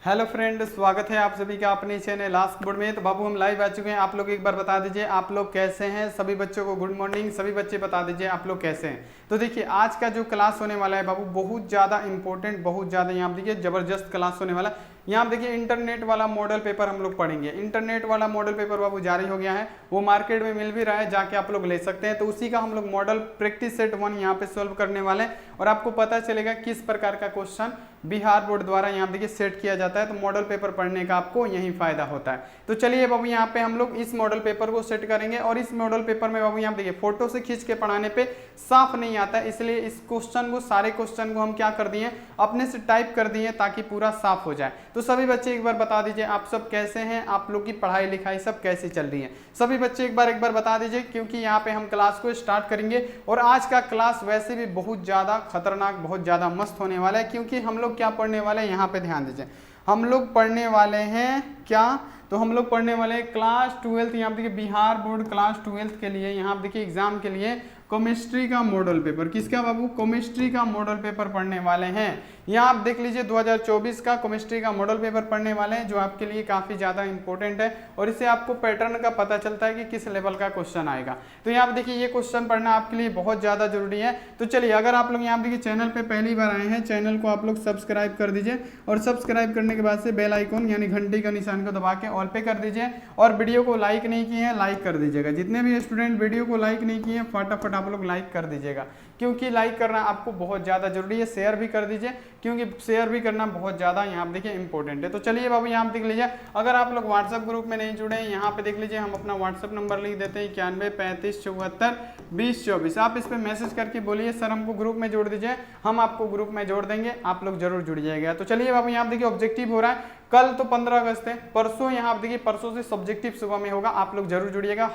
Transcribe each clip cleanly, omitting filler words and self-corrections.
Hello friend, स्वागत है आप सभी का अपने चैनल आस्क बोर्ड में। तो बाबू हम लाइव आ चुके हैं। आप लोग एक बार बता दीजिए आप लोग कैसे हैं। सभी बच्चों को गुड मॉर्निंग। सभी बच्चे बता दीजिए आप लोग कैसे हैं। तो देखिए आज का जो क्लास होने वाला है बाबू बहुत ज़्यादा इंपॉर्टेंट, बहुत ज़्यादा यहाँ देखिए ज़बरदस्त क्लास होने वाला है। यहाँ देखिए इंटरनेट वाला मॉडल पेपर हम लोग पढ़ेंगे। इंटरनेट वाला मॉडल पेपर बाबू जारी हो गया है, वो मार्केट में मिल भी रहा है, जाके आप लोग ले सकते हैं। तो उसी का हम लोग मॉडल प्रैक्टिस सेट 1 यहाँ पे सोल्व करने वाले हैं और आपको पता चलेगा किस प्रकार का क्वेश्चन बिहार बोर्ड द्वारा यहाँ देखिए सेट किया जाता है। तो मॉडल पेपर पढ़ने का आपको यही फायदा होता है। तो चलिए बाबू यहाँ पे हम लोग इस मॉडल पेपर को सेट करेंगे और इस मॉडल पेपर में बाबू यहाँ देखिए फोटो से खींच के पढ़ाने पे साफ नहीं आता है, इसलिए इस क्वेश्चन को सारे क्वेश्चन को हम क्या कर दिए अपने से टाइप कर दिए ताकि पूरा साफ हो जाए। तो सभी बच्चे एक बार बता दीजिए आप सब कैसे हैं, आप लोग की पढ़ाई लिखाई सब कैसी चल रही है। सभी बच्चे एक बार बता दीजिए, क्योंकि यहाँ पे हम क्लास को स्टार्ट करेंगे और आज का क्लास वैसे भी बहुत ज़्यादा खतरनाक, बहुत ज़्यादा मस्त होने वाला है। क्योंकि हम लोग क्या पढ़ने वाले हैं, यहाँ पे ध्यान दीजिए, हम लोग पढ़ने वाले हैं क्या, तो हम लोग पढ़ने वाले हैं क्लास 12। यहाँ देखिए बिहार बोर्ड क्लास 12 के लिए यहाँ देखिए एग्जाम के लिए केमिस्ट्री का मॉडल पेपर। किसका बाबू? केमिस्ट्री का मॉडल पेपर पढ़ने वाले हैं। यहाँ आप देख लीजिए 2024 का केमिस्ट्री का मॉडल पेपर पढ़ने वाले हैं, जो आपके लिए काफ़ी ज़्यादा इंपॉर्टेंट है और इससे आपको पैटर्न का पता चलता है कि किस लेवल का क्वेश्चन आएगा। तो यहाँ देखिए ये क्वेश्चन पढ़ना आपके लिए बहुत ज़्यादा जरूरी है। तो चलिए अगर आप लोग यहाँ देखिए चैनल पर पहली बार आए हैं, चैनल को आप लोग सब्सक्राइब कर दीजिए और सब्सक्राइब करने के बाद से बेल आइकॉन यानी घंटी का निशान को दबा के ऑल पे कर दीजिए और वीडियो को लाइक नहीं किए हैं लाइक कर दीजिएगा। जितने भी स्टूडेंट वीडियो को लाइक नहीं किए हैं फटाफट आप लोग लाइक कर दीजिएगा, क्योंकि लाइक करना आपको बहुत ज़्यादा जरूरी है। शेयर भी कर दीजिए, क्योंकि शेयर भी करना बहुत ज़्यादा यहाँ देखिए इंपॉर्टेंट है। तो चलिए बाबू यहाँ देख लीजिए, अगर आप लोग व्हाट्सएप ग्रुप में नहीं जुड़े हैं, यहाँ पे देख लीजिए हम अपना व्हाट्सएप नंबर लिख देते हैं 91 35 74 20 24। आप इस पर मैसेज करके बोलिए सर हमको ग्रुप में जोड़ दीजिए, हम आपको ग्रुप में जोड़ देंगे, आप लोग जरूर जुड़ जाएगा। तो चलिए बाबू यहाँ देखिए ऑब्जेक्टिव हो रहा है, कल तो 15 अगस्त है, परसों यहाँ देखिए परसों से सब्जेक्टिव सुबह में होगा, आप लोग जरूर जुड़िएगा।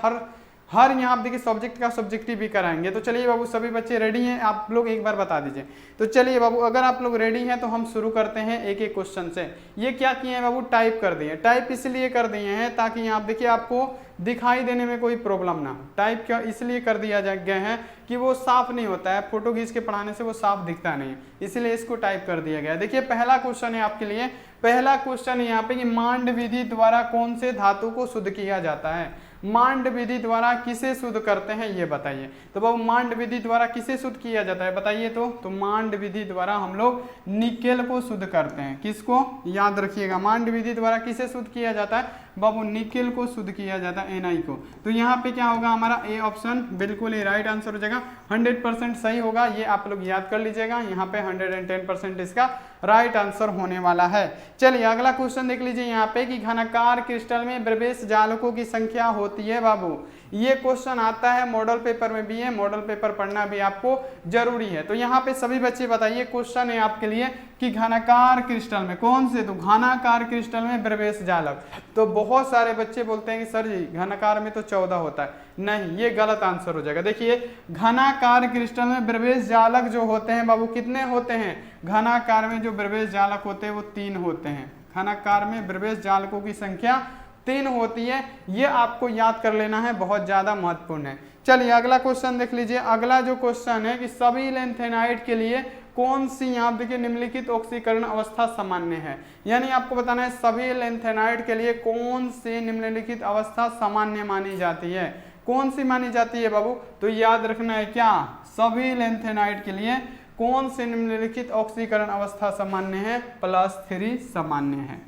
हर यहाँ आप देखिए सब्जेक्ट का सब्जेक्टिव भी कराएंगे। तो चलिए बाबू सभी बच्चे रेडी हैं, आप लोग एक बार बता दीजिए। तो चलिए बाबू अगर आप लोग रेडी हैं तो हम शुरू करते हैं एक एक क्वेश्चन से। ये क्या किए हैं बाबू, टाइप कर दिए। टाइप इसलिए कर दिए हैं ताकि यहाँ देखिए आपको दिखाई देने में कोई प्रॉब्लम ना हो। टाइप क्या इसलिए कर दिया गया है कि वो साफ नहीं होता है, फोटो खींच के पढ़ाने से वो साफ दिखता नहीं है, इसलिए इसको टाइप कर दिया गया। देखिए पहला क्वेश्चन है आपके लिए, पहला क्वेश्चन है यहाँ पे कि मांड विधि द्वारा कौन से धातु को शुद्ध किया जाता है। मांड विधि द्वारा किसे शुद्ध करते हैं ये बताइए। तो बाबू मांड विधि द्वारा किसे शुद्ध किया जाता है बताइए। तो मांड विधि द्वारा हम लोग निकेल को शुद्ध करते हैं। किसको? याद रखिएगा, मांड विधि द्वारा किसे शुद्ध किया जाता है बाबू? निकेल को शुद्ध किया जाता है, Ni को। तो यहाँ पे क्या होगा हमारा ए ऑप्शन बिल्कुल ही राइट आंसर हो जाएगा, 100% सही होगा। ये आप लोग याद कर लीजिएगा, यहाँ पे 110% इसका राइट आंसर होने वाला है। चलिए अगला क्वेश्चन देख लीजिए यहाँ पे कि घनाकार क्रिस्टल में प्रवेश जालकों की संख्या होती है बाबू। ये क्वेश्चन आता है मॉडल पेपर में भी है, मॉडल पेपर पढ़ना भी आपको जरूरी है। तो यहाँ पे सभी बच्चे बताइए, क्वेश्चन है आपके लिए कि घनाकार क्रिस्टल में कौन से, तो घनाकार क्रिस्टल में प्रवेश जालक। तो बहुत सारे बच्चे बोलते हैं कि सर जी घनाकार में तो 14 होता है, नहीं ये गलत आंसर हो जाएगा। देखिए घनाकार क्रिस्टल में प्रवेश जालक जो होते हैं बाबू कितने होते हैं? घनाकार में जो प्रवेश जालक होते हैं वो 3 होते हैं। घनाकार में प्रवेश जालकों की संख्या 3 होती है, ये आपको याद कर लेना है, बहुत ज्यादा महत्वपूर्ण है। चलिए अगला क्वेश्चन देख लीजिए। अगला जो क्वेश्चन है कि सभी लैंथेनाइड के लिए कौन सी यहाँ देखिए निम्नलिखित ऑक्सीकरण अवस्था सामान्य है। यानी आपको बताना है सभी लैंथेनाइड के लिए कौन सी निम्नलिखित अवस्था सामान्य मानी जाती है। कौन सी मानी जाती है बाबू? तो याद रखना है क्या, सभी लैंथेनाइड के लिए कौन सी निम्नलिखित ऑक्सीकरण अवस्था सामान्य है? +3 सामान्य है।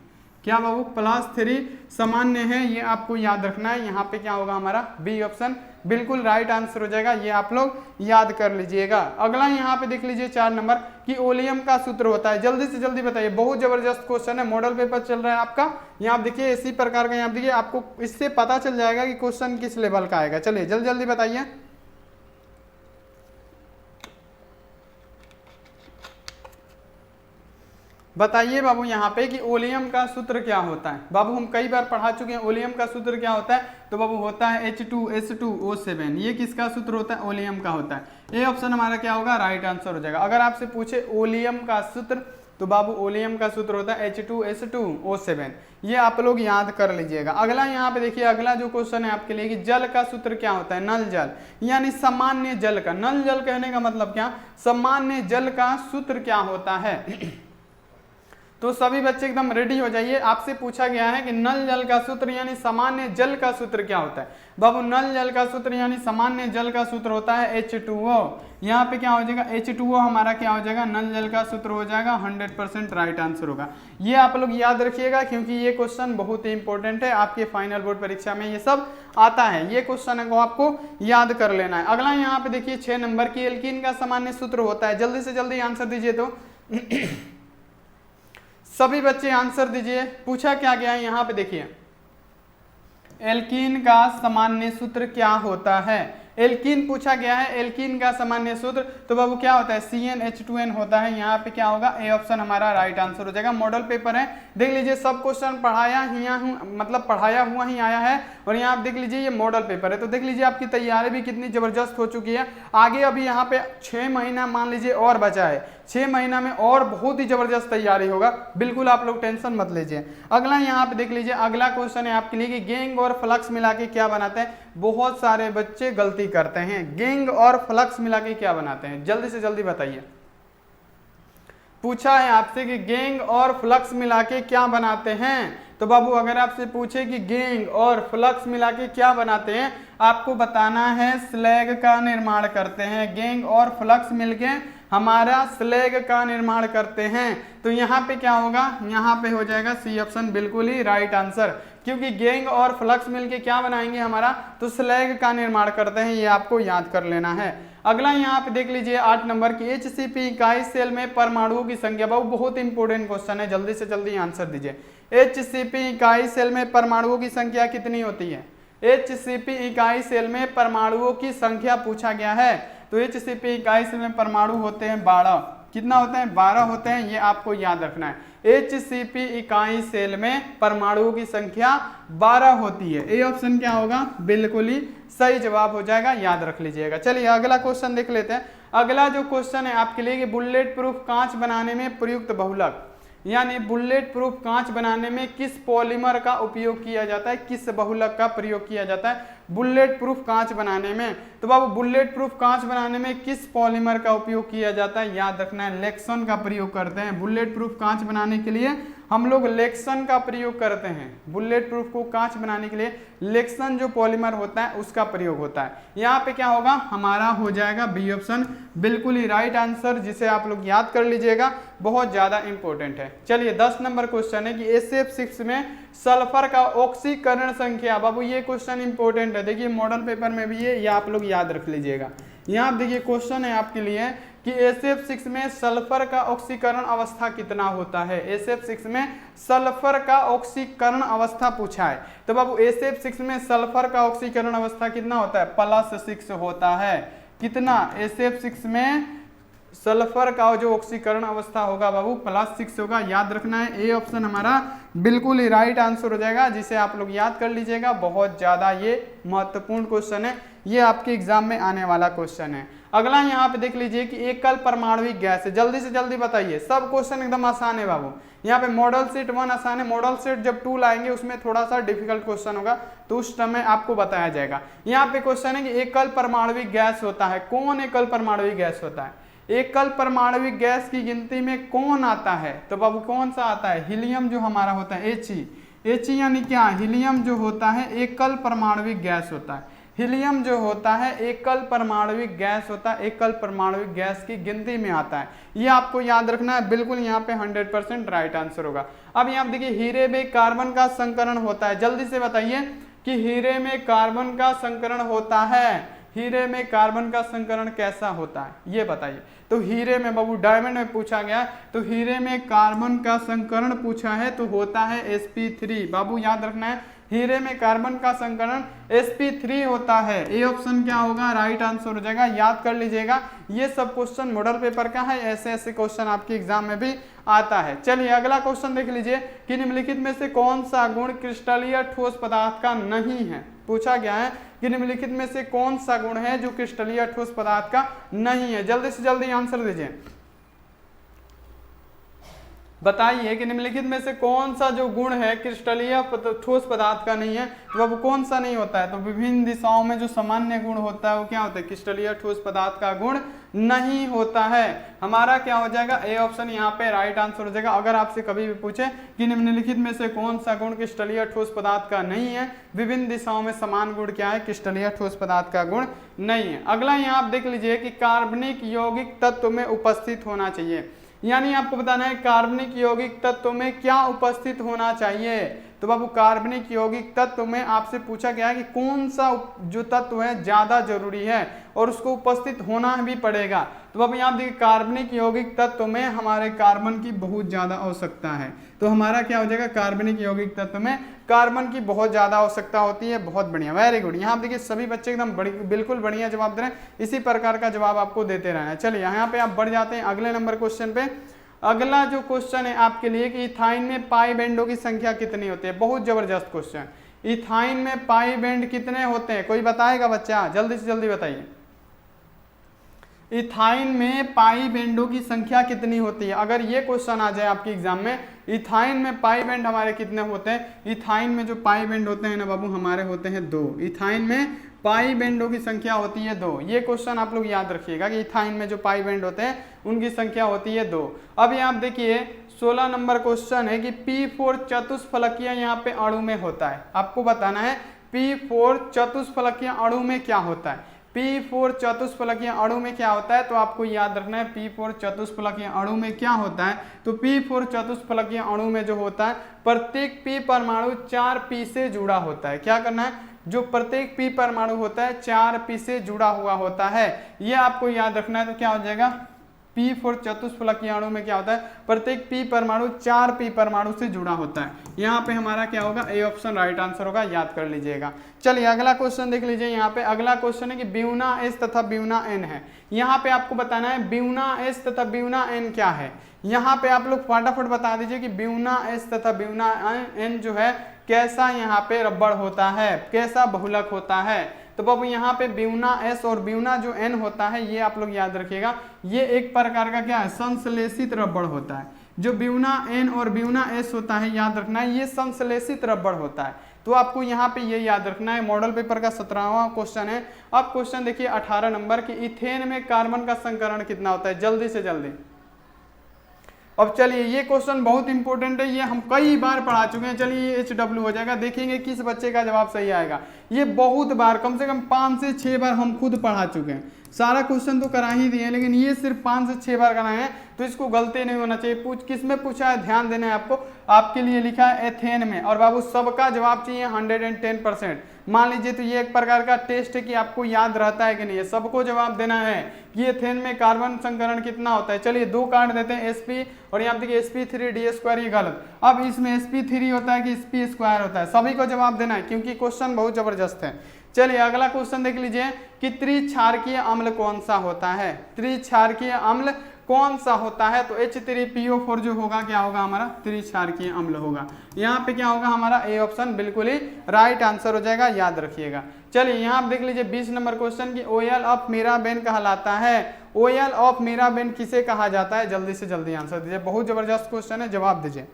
क्या बाबू? +3 सामान्य है, ये आपको याद रखना है। यहाँ पे क्या होगा हमारा बी ऑप्शन बिल्कुल राइट आंसर हो जाएगा, ये आप लोग याद कर लीजिएगा। अगला यहाँ पे देख लीजिए 4 नंबर कि ओलियम का सूत्र होता है। जल्दी से जल्दी बताइए, बहुत जबरदस्त क्वेश्चन है, मॉडल पेपर चल रहा है आपका। यहाँ देखिए इसी प्रकार का, यहाँ देखिए आपको इससे पता चल जाएगा कि क्वेश्चन किस लेवल का आएगा। चलिए जल्दी जल्दी बताइए। बताइए बाबू यहाँ पे कि ओलियम का सूत्र क्या होता है। बाबू हम कई बार पढ़ा चुके हैं, ओलियम का सूत्र क्या होता है। तो बाबू होता है H2S2O7। ये किसका सूत्र होता है? ओलियम का होता है। ए ऑप्शन हमारा क्या होगा? राइट आंसर हो जाएगा। अगर आपसे पूछे ओलियम का सूत्र तो बाबू ओलियम का सूत्र होता है H2S2O7। ये आप लोग याद कर लीजिएगा। अगला यहाँ पे देखिए, अगला जो क्वेश्चन है आपके लिए कि जल का सूत्र क्या होता है? नल जल यानी सामान्य जल का। नल जल कहने का मतलब क्या? सामान्य जल का सूत्र क्या होता है? तो सभी बच्चे एकदम रेडी हो जाइए। आपसे पूछा गया है कि नल जल का सूत्र यानी सामान्य जल का सूत्र क्या होता है। बाबू नल जल का सूत्र यानी सामान्य जल का सूत्र होता है H2O। यहाँ पे क्या हो जाएगा, H2O हमारा क्या हो जाएगा, नल जल का सूत्र हो जाएगा। 100% राइट आंसर होगा। ये आप लोग याद रखिएगा क्योंकि ये क्वेश्चन बहुत ही इंपॉर्टेंट है, आपके फाइनल बोर्ड परीक्षा में ये सब आता है। ये क्वेश्चन को आपको याद कर लेना है। अगला यहाँ पे देखिए 6 नंबर की एल्कीन का सामान्य सूत्र होता है। जल्दी से जल्दी आंसर दीजिए। तो सभी बच्चे आंसर दीजिए। पूछा क्या गया है यहाँ पे देखिए, एल्कीन का सामान्य सूत्र क्या होता है। एल्कीन पूछा गया है, एल्कीन का सामान्य सूत्र तो बाबू क्या होता है, CnH2n होता है। यहाँ पे क्या होगा, ए ऑप्शन हमारा राइट आंसर हो जाएगा। मॉडल पेपर है, देख लीजिए सब क्वेश्चन पढ़ाया हुआ ही आया है। और यहाँ आप देख लीजिए ये मॉडल पेपर है, तो देख लीजिए आपकी तैयारी भी कितनी जबरदस्त हो चुकी है। आगे अभी यहाँ पे 6 महीना मान लीजिए और बचा है, 6 महीना में और बहुत ही जबरदस्त तैयारी होगा। बिल्कुल आप लोग टेंशन मत लीजिए। अगला यहाँ पे देख लीजिए, अगला क्वेश्चन है आपके लिए कि गैंग और फ्लक्स मिला के क्या बनाते हैं। बहुत सारे बच्चे गलती करते हैं, गैंग और फ्लक्स मिला के क्या बनाते हैं, जल्दी से जल्दी बताइए। पूछा है आपसे कि गैंग और फ्लक्स मिला के क्या बनाते हैं। तो बाबू अगर आपसे पूछे कि गैंग और फ्लक्स मिला के क्या बनाते हैं, आपको बताना है स्लैग का निर्माण करते हैं। गैंग और फ्लक्स मिलके हमारा स्लैग का निर्माण करते हैं। तो यहाँ पे क्या होगा, यहाँ पे हो जाएगा सी ऑप्शन बिल्कुल ही राइट आंसर, क्योंकि गैंग और फ्लक्स मिलके क्या बनाएंगे हमारा, तो स्लैग का निर्माण करते हैं। ये आपको याद कर लेना है। अगला यहाँ पे देख लीजिए 8 नंबर की HCP इकाई सेल में परमाणुओं की संख्या। बहुत इंपॉर्टेंट क्वेश्चन है, जल्दी से जल्दी आंसर दीजिए। HCP इकाई सेल में परमाणुओं की संख्या कितनी होती है। HCP इकाई सेल में परमाणुओं की संख्या पूछा गया है। तो HCP इकाई सेल में परमाणु होते हैं 12। कितना होते हैं, 12 होते हैं, ये आपको याद रखना है। HCP इकाई सेल में परमाणुओं की संख्या 12 होती है। ए ऑप्शन क्या होगा, बिल्कुल ही सही जवाब हो जाएगा, याद रख लीजिएगा। चलिए अगला क्वेश्चन देख लेते हैं। अगला जो क्वेश्चन है आपके लिए कि बुलेट प्रूफ कांच बनाने में प्रयुक्त बहुलक, यानी बुलेट प्रूफ कांच बनाने में किस पॉलीमर का उपयोग किया जाता है, किस बहुलक का प्रयोग किया जाता है बुलेट प्रूफ कांच बनाने में। तो बाबू बुलेट प्रूफ कांच बनाने में किस पॉलीमर का उपयोग किया जाता है, याद रखना है लेक्सन का प्रयोग करते हैं। बुलेट प्रूफ कांच बनाने के लिए हम लोग लेक्सन का प्रयोग करते हैं। बुलेट प्रूफ को कांच बनाने के लिए लेक्सन जो पॉलीमर होता है उसका प्रयोग होता है। यहाँ पे क्या होगा, हमारा हो जाएगा बी ऑप्शन बिल्कुल ही राइट आंसर, जिसे आप लोग याद कर लीजिएगा, बहुत ज्यादा इंपॉर्टेंट है। चलिए 10 नंबर क्वेश्चन है कि SF6 में सल्फर का ऑक्सीकरण संख्या। बाबू ये क्वेश्चन इंपॉर्टेंट है, देखिए मॉडल पेपर में भी ये आप लोग याद रख लीजिएगा। यहाँ आप देखिए क्वेश्चन है आपके लिए कि SF6 में सल्फर का ऑक्सीकरण अवस्था कितना होता है। SF6 में सल्फर का ऑक्सीकरण अवस्था पूछा है। तो बाबू SF6 में सल्फर का ऑक्सीकरण अवस्था कितना होता है, +6 होता है। कितना, SF6 में सल्फर का जो ऑक्सीकरण अवस्था होगा बाबू +6 होगा, याद रखना है। ए ऑप्शन हमारा बिल्कुल ही राइट आंसर हो जाएगा, जिसे आप लोग याद कर लीजिएगा। बहुत ज्यादा ये महत्वपूर्ण क्वेश्चन है, ये आपके एग्जाम में आने वाला क्वेश्चन है। अगला यहाँ पे देख लीजिए कि एकल परमाणुविक गैस है। जल्दी से जल्दी बताइए, सब क्वेश्चन एकदम आसान है बाबू। यहाँ पे मॉडल सेट 1 आसान है, मॉडल सेट जब 2 लाएंगे उसमें थोड़ा सा डिफिकल्ट क्वेश्चन होगा, तो उस समय आपको बताया जाएगा। यहाँ पे क्वेश्चन है कि एकल परमाणुविक गैस होता है, कौन एकल परमाणुविक गैस होता है। एकल परमाणुविक गैस की गिनती में कौन आता है, तो बाबू कौन सा आता है, हीलियम जो हमारा होता है, He यानी क्या, हीलियम जो होता है एकल परमाणुविक गैस होता है। हीलियम जो होता है एकल परमाणुविक गैस होता है, एकल परमाणुविक गैस की गिनती में आता है। ये आपको याद रखना है, बिल्कुल यहाँ पे 100% राइट आंसर होगा। अब यहाँ देखिए हीरे में कार्बन का संकरण होता है। जल्दी से बताइए कि हीरे में कार्बन का संकरण होता है, हीरे में कार्बन का संकरण कैसा होता है, ये बताइए। तो हीरे में बाबू डायमंड में पूछा गया, तो हीरे में कार्बन का संकरण पूछा है तो होता है sp3। बाबू याद रखना है, हीरे में कार्बन का संकरण sp3 होता है। ए ऑप्शन क्या होगा, राइट आंसर हो जाएगा, याद कर लीजिएगा। ये सब क्वेश्चन मॉडल पेपर का है, ऐसे ऐसे क्वेश्चन आपके एग्जाम में भी आता है। चलिए अगला क्वेश्चन देख लीजिए कि निम्नलिखित में से कौन सा गुण क्रिस्टलीय ठोस पदार्थ का नहीं है। पूछा गया है कि निम्नलिखित में से कौन सा गुण है जो क्रिस्टलीय ठोस पदार्थ का नहीं है। जल्दी से जल्दी आंसर दीजिए, बताइए कि निम्नलिखित में से कौन सा जो गुण है क्रिस्टलीय ठोस पदार्थ का नहीं है, तो अब कौन सा नहीं होता है? तो विभिन्न दिशाओं में जो सामान्य गुण होता है वो क्या होता है? क्रिस्टलीय ठोस पदार्थ का गुण नहीं होता है। हमारा क्या हो जाएगा? ए ऑप्शन यहाँ पे राइट आंसर हो जाएगा। अगर आपसे कभी भी पूछे कि निम्नलिखित में से कौन सा गुण क्रिस्टलीय ठोस पदार्थ का नहीं है, विभिन्न दिशाओं में समान गुण क्या है? क्रिस्टलीय ठोस पदार्थ का गुण नहीं है। अगला यहाँ आप देख लीजिए कि कार्बनिक यौगिक तत्व में उपस्थित होना चाहिए, यानी आपको बताना है कार्बनिक यौगिक तत्व में क्या उपस्थित होना चाहिए। तो बाबू कार्बनिक यौगिक तत्व में आपसे पूछा गया है कि कौन सा जो तत्व है ज्यादा जरूरी है और उसको उपस्थित होना भी पड़ेगा। तो बाबू यहाँ देखिए कार्बनिक यौगिक तत्व में हमारे कार्बन की बहुत ज्यादा आवश्यकता है। तो हमारा क्या हो जाएगा? कार्बनिक यौगिक तत्व में कार्बन की बहुत ज्यादा आवश्यकता होती है। बहुत बढ़िया, वेरी गुड। यहाँ देखिए सभी बच्चे एकदम बिल्कुल बढ़िया जवाब दे रहे हैं। इसी प्रकार का जवाब आपको देते रहना है। चलिए यहाँ पे आप बढ़ जाते हैं अगले नंबर क्वेश्चन पे। अगला जो क्वेश्चन है आपके लिए कि इथाइन में पाई बैंडों की संख्या कितनी होती है? बहुत जबरदस्त क्वेश्चन। इथाइन में पाई बैंड कितने होते हैं? कोई बताएगा बच्चा? जल्दी से जल्दी बताइए। इथाइन में पाई बैंडों की संख्या कितनी होती है? अगर ये क्वेश्चन आ जाए आपके एग्जाम में, इथाइन में पाई बैंड हमारे कितने होते हैं? इथाइन में जो पाई बैंड होते हैं ना बाबू हमारे होते हैं 2। इथाइन में पाई बैंडों की संख्या होती है 2। ये क्वेश्चन आप लोग याद रखिएगा कि इथाइन में जो पाई बैंड होते हैं उनकी संख्या होती है 2। अब यहाँ आप देखिए 16 नंबर क्वेश्चन है कि P4 चतुष्फलकीय यहाँ पे अणु में होता है। आपको बताना है P4 चतुष्फलकीय अणु में क्या होता है। P4 चतुष्फलकीय अणु में क्या होता है? तो आपको याद रखना है P4 चतुष्फलकीय अणु में क्या होता है। तो P4 चतुष्फलकीय अणु में जो होता है प्रत्येक P परमाणु 4 P से जुड़ा होता है। क्या करना है? जो प्रत्येक P परमाणु होता है 4 P से जुड़ा हुआ होता है। ये आपको याद रखना है। तो क्या हो जाएगा? P4 चतुष्फलकीय अणु में क्या होता है? प्रत्येक P परमाणु 4 P परमाणु से जुड़ा होता है। यहाँ पे हमारा क्या होगा? ए ऑप्शन राइट आंसर होगा, याद कर लीजिएगा। चलिए अगला क्वेश्चन देख लीजिए। यहाँ पे अगला क्वेश्चन है कि ब्यूना S तथा ब्यूना N है। यहाँ पे आपको बताना है ब्यूना S तथा ब्यूना N क्या है। यहाँ पे आप लोग फटाफट बता दीजिए कि ब्यूना S तथा ब्यूना N जो है कैसा यहाँ पे रबड़ होता है, कैसा बहुलक होता है। तो बाबू यहाँ पे ब्यूना S और ब्यूना जो N होता है ये आप लोग याद रखिएगा, ये एक प्रकार का क्या है? संश्लेषित रबड़ होता है। जो ब्यूना N और ब्यूना S होता है याद रखना है ये संश्लेषित रबड़ होता है। तो आपको यहाँ पे ये याद रखना है। मॉडल पेपर का 17वां क्वेश्चन है। अब क्वेश्चन देखिए 18 नंबर की इथेन में कार्बन का संकरण कितना होता है? जल्दी से जल्दी। अब चलिए ये क्वेश्चन बहुत इंपॉर्टेंट है, ये हम कई बार पढ़ा चुके हैं। चलिए ये HW हो जाएगा, देखेंगे किस बच्चे का जवाब सही आएगा। ये बहुत बार, कम से कम 5 से 6 बार हम खुद पढ़ा चुके हैं। सारा क्वेश्चन तो करा ही दिए, लेकिन ये सिर्फ 5 से 6 बार कराए हैं, तो इसको गलती नहीं होना चाहिए। किस में पूछा है? ध्यान देना है आपको। आपके लिए लिखा है एथेन में, और बाबू सबका जवाब चाहिए 110%। मान लीजिए तो ये एक प्रकार का टेस्ट है कि आपको याद रहता है कि नहीं, सबको जवाब देना है कि एथेन में कार्बन संकरण कितना होता है। चलिए 2 काट देते हैं sp, और यहाँ देखिए sp3d², ये गलत। अब इसमें sp3 होता है कि sp² होता है? सभी को जवाब देना है क्योंकि क्वेश्चन बहुत जबरदस्त है। चलिए अगला क्वेश्चन देख लीजिए कि त्रिक्षारकीय अम्ल कौन सा होता है? त्रिक्षारकीय अम्ल कौन सा होता है? तो H3PO4 जो होगा क्या होगा हमारा? त्रिक्षारकीय अम्ल होगा। यहाँ पे क्या होगा हमारा? ए ऑप्शन बिल्कुल ही राइट आंसर हो जाएगा, याद रखिएगा। चलिए यहाँ आप देख लीजिए 20 नंबर क्वेश्चन की ऑयल ऑफ मीराबेन कहलाता है। ऑयल ऑफ मीराबेन किसे कहा जाता है? जल्दी से जल्दी आंसर दीजिए, बहुत जबरदस्त क्वेश्चन है, जवाब दीजिए।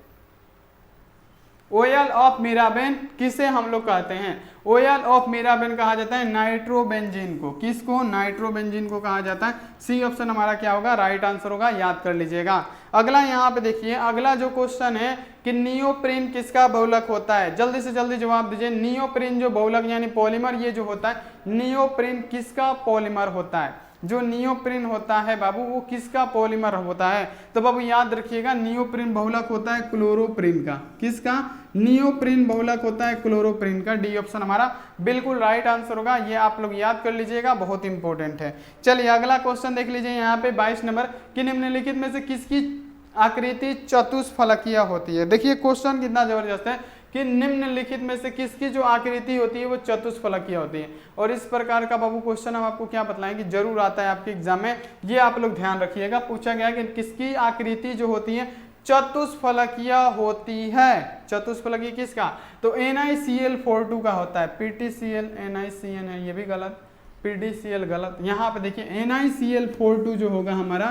ऑयल ऑफ मीराबेन किसे हम लोग कहते हैं? ऑयल ऑफ मीराबेन कहा जाता है नाइट्रोबेंजीन को। किसको? नाइट्रोबेंजीन को कहा जाता है। सी ऑप्शन हमारा क्या होगा? राइट आंसर होगा, याद कर लीजिएगा। अगला यहाँ पे देखिए, अगला जो क्वेश्चन है कि नियोप्रीन किसका बहुलक होता है? जल्दी से जल्दी जवाब दीजिए। नियोप्रीन जो बहुलक यानी पॉलीमर ये जो होता है, नियोप्रीन किसका पॉलीमर होता है? जो नियोप्रीन होता है बाबू वो किसका पॉलीमर होता है? तो बाबू याद रखिएगा नियोप्रीन बहुलक होता है क्लोरोप्रीन का। किसका? नियोप्रीन बहुलक होता है क्लोरोप्रीन का। डी ऑप्शन हमारा बिल्कुल राइट आंसर होगा, ये आप लोग याद कर लीजिएगा, बहुत इंपॉर्टेंट है। चलिए अगला क्वेश्चन देख लीजिए यहाँ पे 22 नंबर कि निम्नलिखित में से किसकी आकृति चतुष्फलकीय होती है? देखिए क्वेश्चन कितना जबरदस्त है कि निम्नलिखित में से किसकी जो आकृति होती है वो चतुष्फलकीय होती है। और इस प्रकार का बाबू क्वेश्चन हम आपको क्या बतलाएंगे, जरूर आता है आपके एग्जाम में, ये आप लोग ध्यान रखिएगा। पूछा गया कि किसकी आकृति जो होती है चतुष्फलकीय होती है। चतुष्फलकीय किसका? तो NiCl42 का होता है। PTCl NiCN है, ये भी गलत। PDCl गलत। यहाँ पे देखिए NiCl42 जो होगा हमारा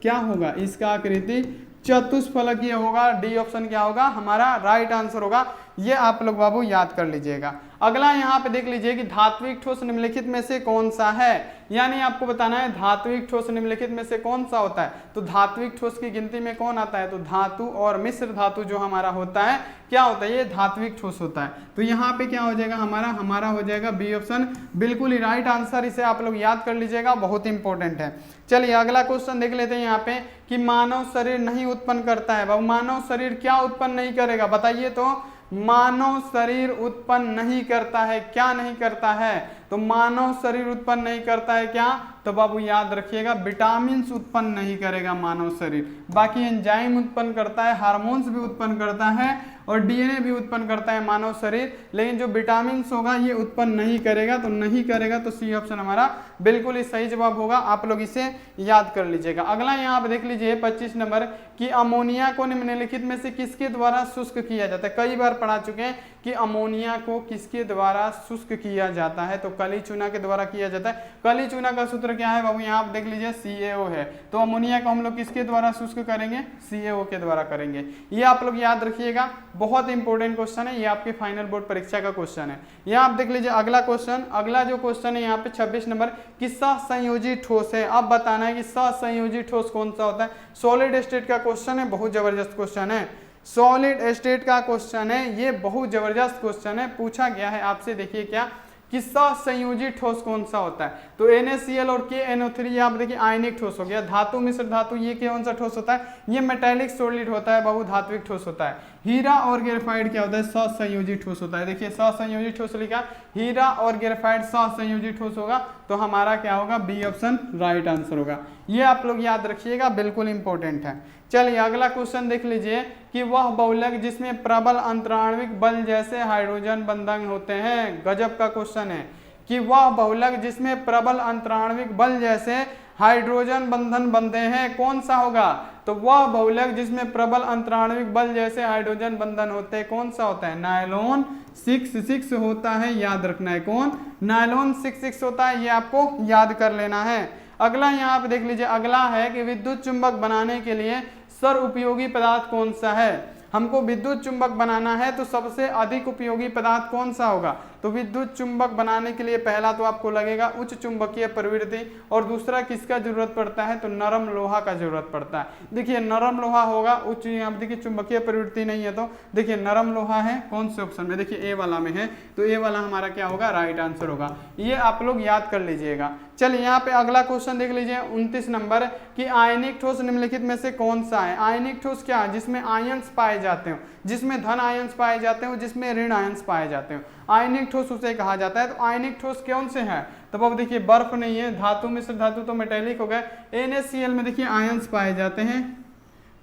क्या होगा? इसका आकृति चतुष्फलकीय होगा। डी ऑप्शन क्या होगा हमारा राइट आंसर होगा। ये आप लोग बाबू याद कर लीजिएगा। अगला यहाँ पे देख लीजिए कि धात्विक ठोस निम्नलिखित में से कौन सा है, यानी आपको बताना है धात्विक ठोस निम्नलिखित में से कौन सा होता है। तो धात्विक ठोस की गिनती में कौन आता है, तो धातु और मिश्र धातु जो हमारा होता है क्या होता है, ये धात्विक ठोस होता है। तो यहाँ पे क्या हो जाएगा हमारा हो जाएगा बी ऑप्शन, बिल्कुल ही राइट आंसर। इसे आप लोग याद कर लीजिएगा, बहुत इंपॉर्टेंट है। चलिए अगला क्वेश्चन देख लेते हैं यहाँ पे कि मानव शरीर नहीं उत्पन्न करता है। बाबू मानव शरीर क्या उत्पन्न नहीं करेगा, बताइए तो। मानव शरीर उत्पन्न नहीं करता है, क्या नहीं करता है, तो मानव शरीर उत्पन्न नहीं करता है क्या, तो बाबू याद रखिएगा विटामिन उत्पन्न नहीं करेगा मानव शरीर। बाकी एंजाइम उत्पन्न करता है, हार्मोन्स भी उत्पन्न करता है और डीएनए भी उत्पन्न करता है मानव शरीर, लेकिन जो विटामिन होगा ये उत्पन्न नहीं करेगा। तो नहीं करेगा तो सी ऑप्शन हमारा बिल्कुल ही सही जवाब होगा। आप लोग इसे याद कर लीजिएगा। अगला यहाँ पे देख लीजिए 25 नंबर कि अमोनिया को निम्नलिखित में से किसके द्वारा शुष्क किया जाता है। कई बार पढ़ा चुके हैं कि अमोनिया को किसके द्वारा शुष्क किया जाता है, तो कली चूना के द्वारा किया जाता है। कली चूना का सूत्र क्या है बाबू, यहाँ आप देख लीजिए CaO है। तो अमोनिया को हम लोग किसके द्वारा शुष्क करेंगे, CaO के द्वारा करेंगे। ये आप लोग याद रखिएगा, बहुत इंपॉर्टेंट क्वेश्चन है, ये आपके फाइनल बोर्ड परीक्षा का क्वेश्चन है। यहाँ आप देख लीजिए अगला क्वेश्चन, अगला जो क्वेश्चन है यहाँ पे 26 नंबर कि सहसंयोजी ठोस है। अब बताना है कि सहसंयोजी ठोस कौन सा होता है। सॉलिड स्टेट का क्वेश्चन है, बहुत जबरदस्त क्वेश्चन है। सॉलिड स्टेट का क्वेश्चन है, ये बहुत जबरदस्त क्वेश्चन है। पूछा गया है आपसे, देखिए क्या कि सहसंयोजी ठोस कौन सा होता है। तो NaCl और KNO3 आप देखिए आयनिक ठोस हो गया। धातु मिश्र धातु ये कौन सा ठोस होता है, ये मेटालिक सॉलिड होता है बाबू, धात्विक ठोस होता है। हीरा और ग्रेफाइट क्या होता है, सहसंयोजी ठोस होता है। देखिए सहसंयोजी ठोस लिखा, हीरा और ग्रेफाइट सहसंयोजी ठोस होगा, तो हमारा क्या होगा, बी ऑप्शन राइट आंसर होगा। ये आप लोग याद रखिएगा, बिल्कुल इंपॉर्टेंट है। चलिए अगला क्वेश्चन देख लीजिए कि वह बहुलक जिसमें प्रबल अंतराणविक बल जैसे हाइड्रोजन बंधन होते हैं। गजब का क्वेश्चन है कि वह बहुलक जिसमें प्रबल अंतराणविक बल जैसे हाइड्रोजन बंधन बनते हैं कौन सा होगा, तो वह बहुलक जिसमें प्रबल अंतराणविक बल जैसे हाइड्रोजन बंधन होते हैं कौन सा होता है, नायलॉन 66 होता है। याद रखना है कौन, नायलॉन 66 होता है, ये आपको याद कर लेना है। अगला यहाँ पे देख लीजिए, अगला है कि विद्युत चुंबक बनाने के लिए सर्व उपयोगी पदार्थ कौन सा है। हमको विद्युत चुंबक बनाना है तो सबसे अधिक उपयोगी पदार्थ कौन सा होगा, तो विद्युत चुंबक बनाने के लिए पहला तो आपको लगेगा उच्च चुंबकीय प्रवृत्ति, और दूसरा किसका जरूरत पड़ता है, तो नरम लोहा का जरूरत पड़ता है। देखिए नरम लोहा होगा, उच्च यहाँ पे देखिए चुंबकीय प्रवृत्ति नहीं है, तो देखिए नरम लोहा है कौन से ऑप्शन में, देखिए ए वाला में है, तो ए वाला हमारा क्या होगा, राइट आंसर होगा। ये आप लोग याद कर लीजिएगा। चलिए यहाँ पे अगला क्वेश्चन देख लीजिए 29 नंबर कि आयनिक ठोस निम्नलिखित में से कौन सा है। आयनिक ठोस क्या है, जिसमें आयंस पाए जाते हो, जिसमें धन आयंस पाए जाते हो, जिसमें ऋण आयंस पाए जाते हो, आयनिक ठोस उसे कहा जाता है। तो आयनिक ठोस कौन से हैं, तो अब देखिए बर्फ नहीं है, धातु मिश्र धातु तो मेटेलिक हो गए। NaCl में देखिए आयंस पाए जाते हैं,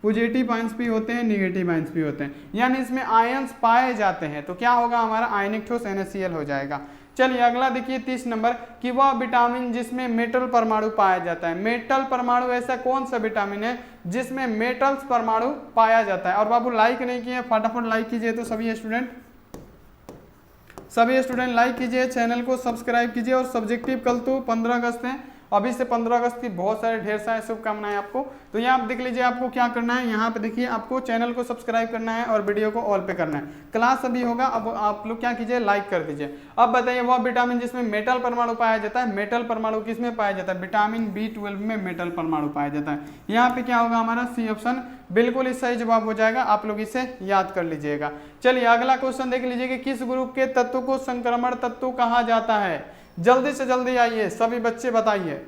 पॉजिटिव आयंस भी होते हैं, निगेटिव आयंस भी होते हैं, यानी इसमें आयंस पाए जाते हैं, तो क्या होगा हमारा आयनिक ठोस NaCl हो जाएगा। चलिए अगला देखिए 30 नंबर कि वह विटामिन जिसमें मेटल परमाणु पाया जाता है। मेटल परमाणु ऐसा कौन सा विटामिन है जिसमें मेटल्स परमाणु पाया जाता है। और बाबू लाइक नहीं किए, फटाफट लाइक कीजिए। तो सभी स्टूडेंट लाइक कीजिए, चैनल को सब्सक्राइब कीजिए। और सब्जेक्टिव कल तो 15 अगस्त है, अभी से 15 अगस्त की बहुत सारे ढेर सारे शुभकामनाएं आपको। तो यहाँ आप देख लीजिए आपको क्या करना है, यहाँ पे देखिए आपको चैनल को सब्सक्राइब करना है और वीडियो को ऑल पे करना है। क्लास अभी होगा, अब आप लोग क्या कीजिए, लाइक कर दीजिए। अब बताइए वह विटामिन जिसमें मेटल परमाणु पाया जाता है। मेटल परमाणु किसमें पाया जाता है, विटामिन B12 में मेटल परमाणु पाया जाता है। यहाँ पे क्या होगा हमारा सी ऑप्शन, बिल्कुल ही सही जवाब हो जाएगा। आप लोग इसे याद कर लीजिएगा। चलिए अगला क्वेश्चन देख लीजिए कि किस ग्रुप के तत्व को संक्रमण तत्व कहा जाता है। जल्दी से जल्दी आइए सभी बच्चे, बताइए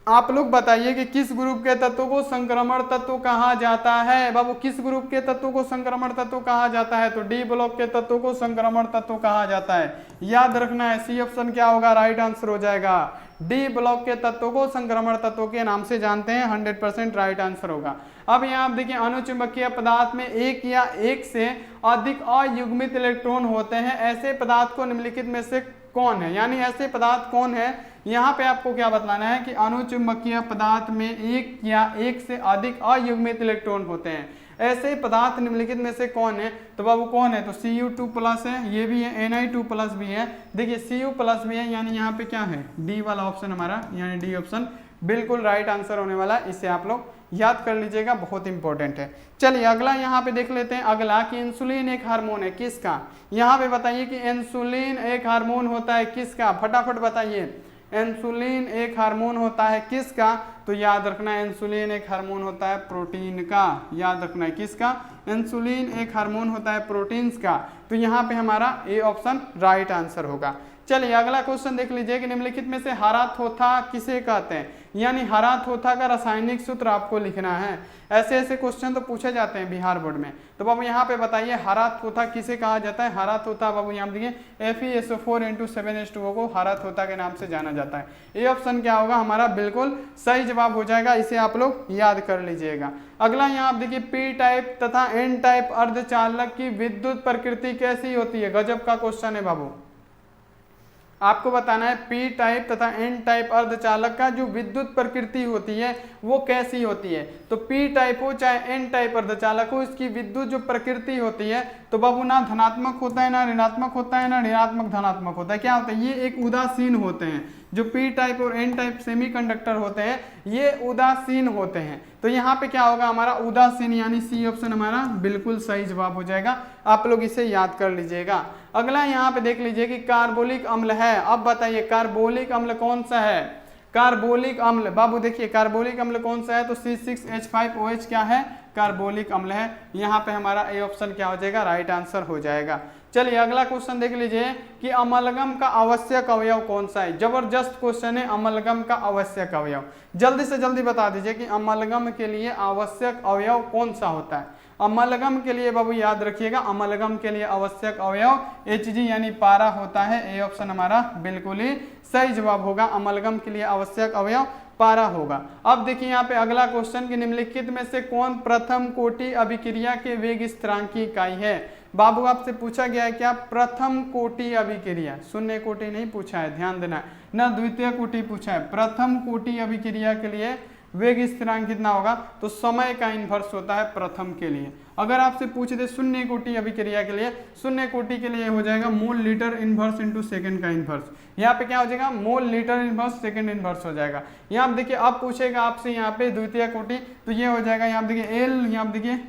आप लोग बताइए कि किस ग्रुप के तत्व को संक्रमण तत्व कहा जाता है। बाबू किस ग्रुप के तत्व को संक्रमण तत्व कहा जाता है, तो डी ब्लॉक के तत्व को संक्रमण तत्व कहा जाता है। याद रखना है, सी ऑप्शन क्या होगा, राइट आंसर हो जाएगा। डी ब्लॉक के तत्वों को संक्रमण तत्वों के नाम से जानते हैं, 100% राइट आंसर होगा। अब यहाँ आप देखिए अनुचुंबकीय पदार्थ में एक या एक से अधिक अयुग्मित इलेक्ट्रॉन होते हैं। ऐसे पदार्थ को निम्नलिखित में से कौन है, यानी ऐसे पदार्थ कौन है। यहाँ पे आपको क्या बताना है कि अनुचुंबकीय पदार्थ में एक या एक से अधिक अयुग्मित इलेक्ट्रॉन होते हैं। ऐसे पदार्थ निम्नलिखित में से कौन है, तो बाबू कौन है, तो Cu2+ है, ये भी है, Na2+ भी है, देखिए Cu+ भी है, यानी यहाँ पे क्या है, डी वाला ऑप्शन हमारा, यानी डी ऑप्शन बिल्कुल राइट आंसर होने वाला है। इसे आप लोग याद कर लीजिएगा, बहुत इंपॉर्टेंट है। चलिए अगला यहाँ पे देख लेते हैं, अगला कि इंसुलिन एक हार्मोन है किसका। यहाँ पे बताइए कि इंसुलिन एक हार्मोन होता है किसका, फटाफट बताइए। इंसुलिन एक हार्मोन होता है किसका, तो याद रखना है इंसुलिन एक हार्मोन होता है प्रोटीन का। याद रखना है किसका, इंसुलिन एक हार्मोन होता है प्रोटीन्स का। तो यहाँ पे हमारा ए ऑप्शन राइट आंसर होगा। चलिए अगला क्वेश्चन देख लीजिए कि निम्नलिखित में से हरा थोथा किसे कहते हैं, यानी हरा थोथा का रासायनिक सूत्र आपको लिखना है। ऐसे ऐसे क्वेश्चन तो पूछे जाते हैं बिहार बोर्ड में। तो बाबू यहाँ पे बताइए हरा थोथा किसे कहा जाता है। हरा थोथा बाबू यहाँ देखिए FeSO4 को हरा थोथा के नाम से जाना जाता है। ये ऑप्शन क्या होगा हमारा, बिल्कुल सही जवाब हो जाएगा, इसे आप लोग याद कर लीजिएगा। अगला यहाँ आप देखिए पी टाइप तथा एन टाइप अर्धचालक की विद्युत प्रकृति कैसी होती है। गजब का क्वेश्चन है बाबू, आपको बताना है पी टाइप तथा एन टाइप अर्धचालक का जो विद्युत प्रकृति होती है वो कैसी होती है। तो पी टाइप हो चाहे एन टाइप अर्धचालक हो, इसकी विद्युत जो प्रकृति होती है तो बाबू ना धनात्मक होता है, ना ऋणात्मक होता है, ना ऋणात्मक धनात्मक होता है। क्या होता है, ये एक उदासीन होते हैं। जो पी टाइप और एन टाइप सेमीकंडक्टर होते हैं ये उदासीन होते हैं। तो यहाँ पे क्या होगा हमारा उदासीन, यानी सी ऑप्शन हमारा बिल्कुल सही जवाब हो जाएगा। आप लोग इसे याद कर लीजिएगा। अगला यहाँ पे देख लीजिए कि कार्बोलिक अम्ल है। अब बताइए कार्बोलिक अम्ल कौन सा है। कार्बोलिक अम्ल बाबू देखिए कार्बोलिक अम्ल कौन सा है, तो C6H5OH क्या है, कार्बोलिक अम्ल है। यहाँ पे हमारा ए ऑप्शन क्या हो जाएगा, राइट आंसर हो जाएगा। चलिए अगला क्वेश्चन देख लीजिए कि अमलगम का आवश्यक अवयव कौन सा है। जबरदस्त क्वेश्चन है, अमलगम का आवश्यक अवयव जल्दी से जल्दी बता दीजिए कि अमलगम के लिए आवश्यक अवयव कौन सा होता है। अमलगम के लिए बाबू याद रखिएगा, अमलगम के लिए आवश्यक अवयव Hg यानी पारा होता है। ए ऑप्शन हमारा बिल्कुल ही सही जवाब होगा, अमलगम के लिए आवश्यक अवयव पारा होगा। अब देखिए यहाँ पे अगला क्वेश्चन कि निम्नलिखित में से कौन प्रथम कोटि अभिक्रिया के वेग स्थिरांक की इकाई है। बाबू आपसे पूछा गया है क्या, प्रथम कोटि अभिक्रिया, शून्य कोटि नहीं पूछा है, ध्यान देना है ना, द्वितीय कोटि पूछा है। प्रथम कोटि अभिक्रिया के लिए वेग स्थिरांक कितना होगा, तो समय का इन्वर्स होता है प्रथम के लिए। अगर आपसे पूछ दे शून्य कोटि अभिक्रिया के लिए, शून्य कोटि के लिए हो जाएगा mole litre inverse into second का इन्वर्स। यहाँ पे क्या हो जाएगा, mole litre inverse second inverse हो जाएगा। यहाँ पे देखिए अब पूछेगा आपसे यहाँ पे द्वितीय कोटि, तो ये हो जाएगा यहाँ पे देखिए एल, यहाँ पे देखिए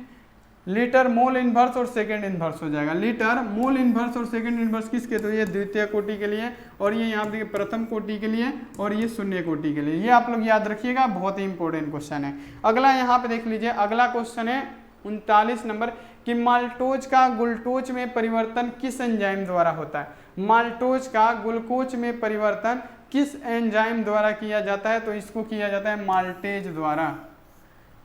लीटर मोल इन्वर्स और सेकंड इन्वर्स हो जाएगा। लीटर मोल इन्वर्स और सेकंड इन्वर्स किसके, तो ये द्वितीय कोटि के लिए, और ये यहाँ देखिए प्रथम कोटि के लिए, और ये शून्य कोटि के लिए। ये आप लोग याद रखिएगा, बहुत ही इंपॉर्टेंट क्वेश्चन है। अगला यहाँ पे देख लीजिए, अगला क्वेश्चन है 39 नंबर कि माल्टोज का ग्लूकोज में परिवर्तन किस एंजाइम द्वारा होता है। माल्टोज का ग्लूकोज में परिवर्तन किस एंजाइम द्वारा किया जाता है, तो इसको किया जाता है माल्टेज द्वारा।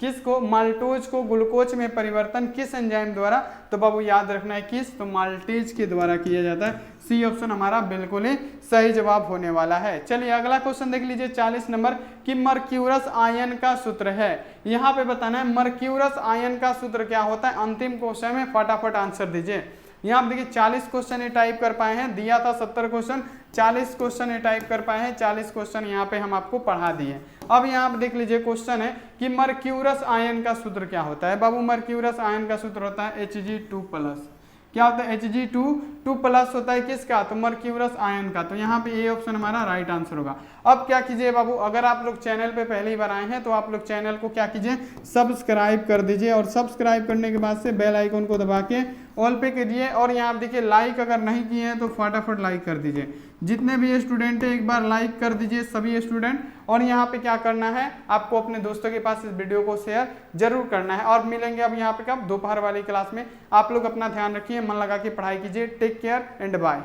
किसको, माल्टोज को ग्लूकोज में परिवर्तन किस एंजाइम द्वारा, तो बाबू याद रखना है किस, तो माल्टेज के द्वारा किया जाता है। सी ऑप्शन हमारा बिल्कुल ही सही जवाब होने वाला है। चलिए अगला क्वेश्चन देख लीजिए 40 नंबर कि मर्क्यूरस आयन का सूत्र है। यहाँ पे बताना है मर्क्यूरस आयन का सूत्र क्या होता है। अंतिम क्वेश्चन में फटाफट आंसर दीजिए। यहाँ देखिए 40 क्वेश्चन ये टाइप कर पाए हैं, दिया था 70 क्वेश्चन, 40 क्वेश्चन ये टाइप कर पाए हैं, 40 क्वेश्चन यहाँ पे हम आपको पढ़ा दिए। अब यहाँ पे देख लीजिए क्वेश्चन है कि मर्क्यूरस आयन का सूत्र क्या होता है। बाबू मर्क्यूरस आयन का सूत्र होता है Hg2+। क्या होता है, Hg2+ होता है किसका, तो मर्क्यूरस आयन का। तो यहाँ पे ए ऑप्शन हमारा राइट आंसर होगा। अब क्या कीजिए बाबू, अगर आप लोग चैनल पे पहली बार आए हैं तो आप लोग चैनल को क्या कीजिए, सब्सक्राइब कर दीजिए, और सब्सक्राइब करने के बाद से बेल आइकन को दबा के ऑल पे कीजिए। और यहाँ देखिए लाइक अगर नहीं किए हैं तो फटाफट लाइक कर दीजिए। जितने भी स्टूडेंट हैं एक बार लाइक कर दीजिए सभी स्टूडेंट। और यहाँ पे क्या करना है, आपको अपने दोस्तों के पास इस वीडियो को शेयर जरूर करना है। और मिलेंगे अब यहाँ पे कब, दोपहर वाली क्लास में। आप लोग अपना ध्यान रखिए, मन लगा के पढ़ाई कीजिए। Take care and bye.